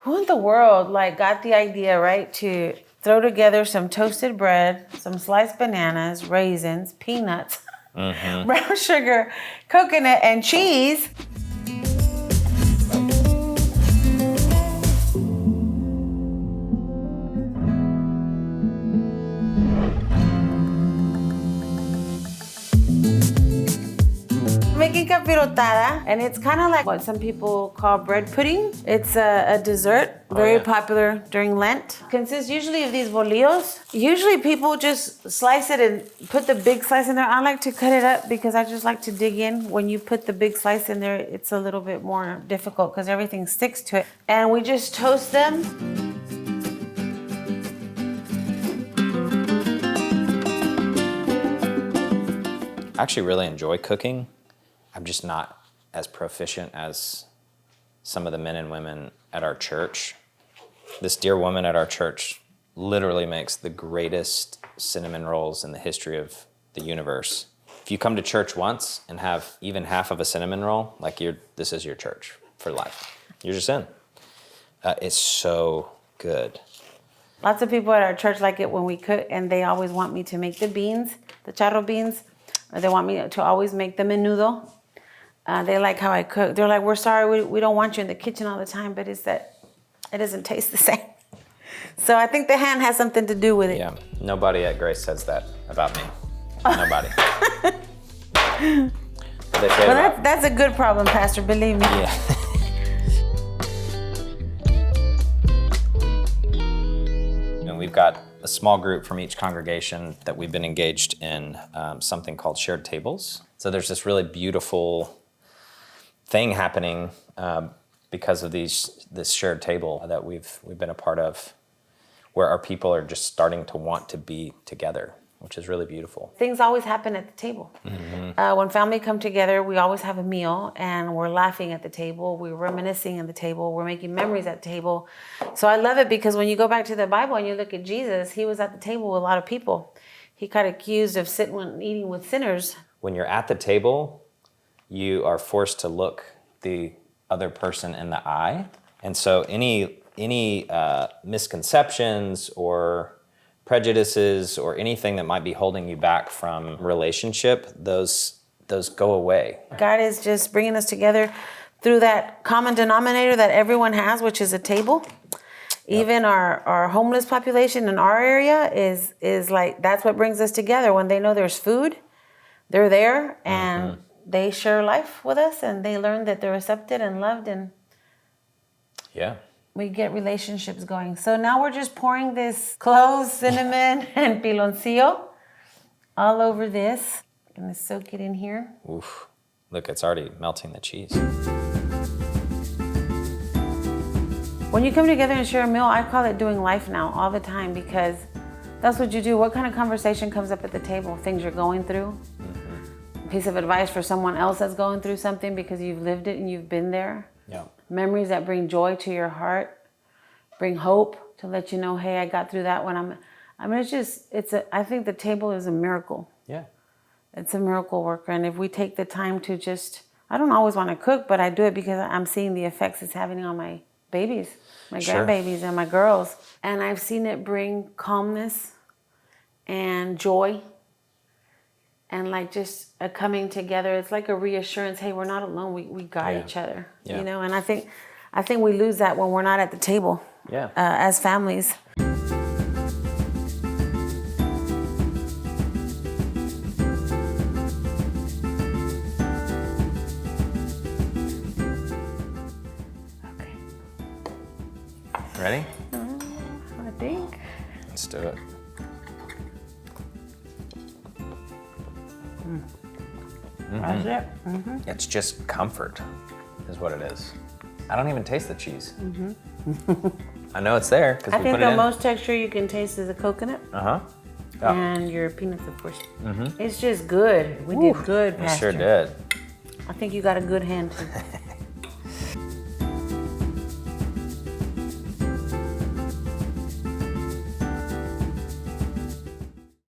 Who in the world got the idea, right, to throw together some toasted bread, some sliced bananas, raisins, peanuts, brown sugar, coconut, and cheese? Making capirotada, and it's kind of like what some people call bread pudding. It's a dessert, very popular during Lent. Consists usually of these bolillos. Usually people just slice it and put the big slice in there. I like to cut it up because I just like to dig in. When you put the big slice in there, it's a little bit more difficult because everything sticks to it. And we just toast them. I actually really enjoy cooking. I'm just not as proficient as some of the men and women at our church. This dear woman at our church literally makes the greatest cinnamon rolls in the history of the universe. If you come to church once and have even half of a cinnamon roll, this is your church for life. You're just in. It's so good. Lots of people at our church like it when we cook, and they always want me to make the beans, the charro beans, or they want me to always make the menudo. They like how I cook. They're like, we're sorry, we don't want you in the kitchen all the time, but it's that it doesn't taste the same. So I think the hand has something to do with it. Yeah, nobody at Grace says that about me. Nobody. Well, that's a good problem, Pastor, believe me. Yeah. And we've got a small group from each congregation that we've been engaged in something called shared tables. So there's this really beautiful thing happening because of this shared table that we've been a part of, where our people are just starting to want to be together, which is really beautiful. Things always happen at the table. Mm-hmm. When family come together, we always have a meal, and we're laughing at the table, we're reminiscing at the table, we're making memories at the table. So I love it because when you go back to the Bible and you look at Jesus, he was at the table with a lot of people. He got accused of eating with sinners. When you're at the table, you are forced to look the other person in the eye. And so any misconceptions or prejudices or anything that might be holding you back from relationship, those go away. God is just bringing us together through that common denominator that everyone has, which is a table. Even our homeless population in our area is like, that's what brings us together. When they know there's food, they're there and they share life with us, and they learn that they're accepted and loved, and we get relationships going. So now we're just pouring this cloves, cinnamon, and piloncillo all over this. I'm gonna soak it in here. Oof, look, it's already melting the cheese. When you come together and share a meal, I call it doing life now all the time, because that's what you do. What kind of conversation comes up at the table? Things you're going through? A piece of advice for someone else that's going through something because you've lived it and you've been there? Yeah. Memories that bring joy to your heart, bring hope to let you know, hey, I got through that one. I think the table is a miracle. Yeah. It's a miracle worker. And if we take the time to I don't always want to cook, but I do it because I'm seeing the effects it's having on my babies, my grandbabies, and my girls. And I've seen it bring calmness and joy and just a coming together. It's like a reassurance. Hey, we're not alone. We got each other, you know? And I think we lose that when we're not at the table as families. Okay. Ready? I think. Let's do it. That's it. Mm-hmm. It's just comfort, is what it is. I don't even taste the cheese. I know it's there because we put it in. I think the most texture you can taste is the coconut. Yeah. And your peanuts, of course. It's just good. We did good, Pastor. We sure did. I think you got a good hand too.